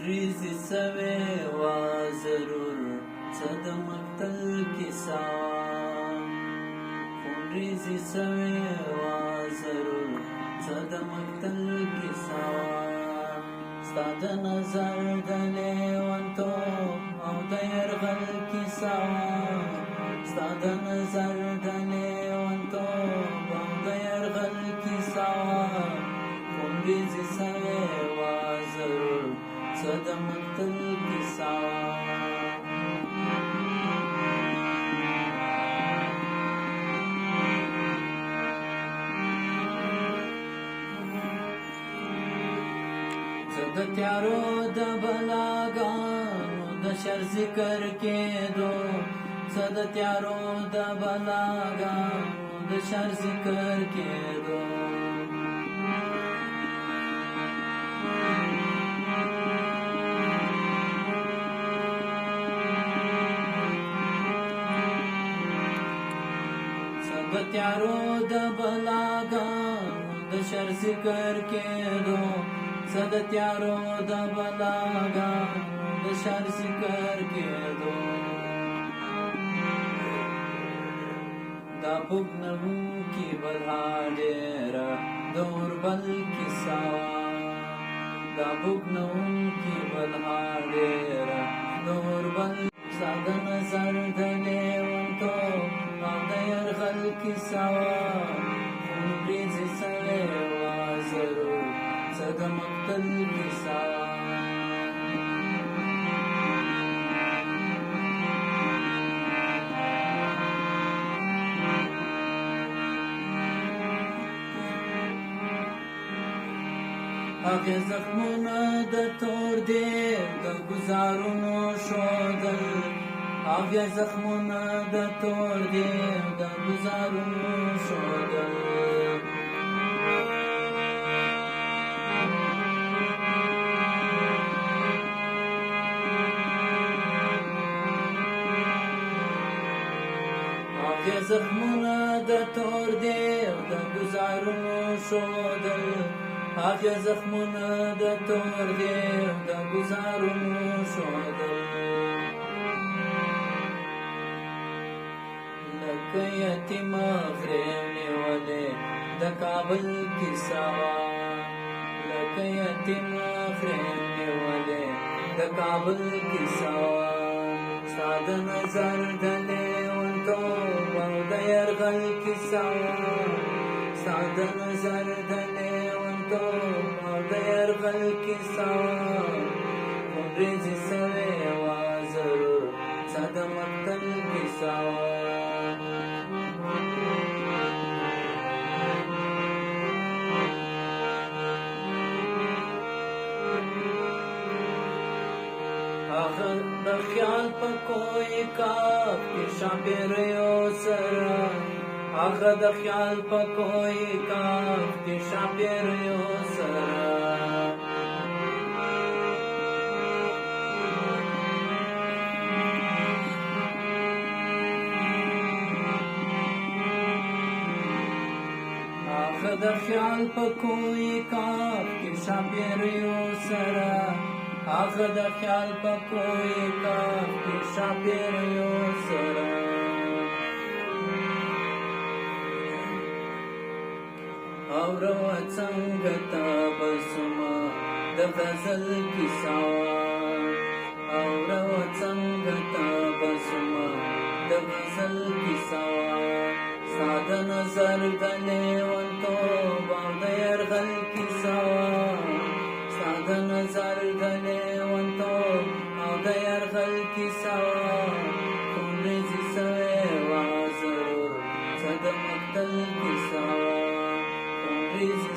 ریزی سوی وا ضرور صد مقتل کسا خون ریزی سوی وا ضرور صد مقتل کسا ستا د نظر د لیونتوب او د یرغل کسا ستا د نظر د لیونتوب او د یرغل کسا خون ریزی سوی وا ضرور صد مقتل کسا د تیارو د بلاګانو د شر ذکر کېدو څه د تیارو د بلاګانو د شر ذکر کېدو څه د تیارو د بلاګانو د شر ذکر کېدو صد تیارو د بلاګانو د شر ذکر کېدو دا بوږنوونکې بلا ډېره د اوربل کیسه وه دا بوږنوونکې بلا ډېره د اوربل ستا د نظر د لیونتوب او د یرغل کیسه وه خون ریزې سوی وه ضرور صد مقتل کسا هغې زخمونه د تور دیو د ګزارونو ښودل هغې زخمونه د تور دیو د ګزارونو ښودل هغې زخمونه د تور دیو د ګزارونو ښودل هغې زخمونه د تور دیو د ګزارونو ښودل لکه یتیمه غرې نیولې د کابل کیسه وه لکه یتیمه غرې نیولې د کابل کیسه وه ستا د نظر د لیونتوب او د یرغل کیسه وه ستا د نظر د لیونتوب او د یرغل کیسه وه خون ریزې سوی وه ضرور ستا د مقتل کیسه وه هغه د خیال په کوی کاف کې شاپیریو سره هغه د خیال په کوی کاف کې شاپیریو سره هغه د خیال په کوی کاف کې شاپیریو سره هغه د خیال په کوی کاف کې شاپیریو سره اورمه څنګه تبسمه د غزل کیسه وه اورمه څنګه تبسمه د غزل کیسه وه ستا د نظر د لیونتوب او د یرغل کیسه وه ستا د نظر د لیونتوب او د یرغل کیسه وه خون ریزې سوی وه ضرور څه د مقتل کیسه وه خون ریزې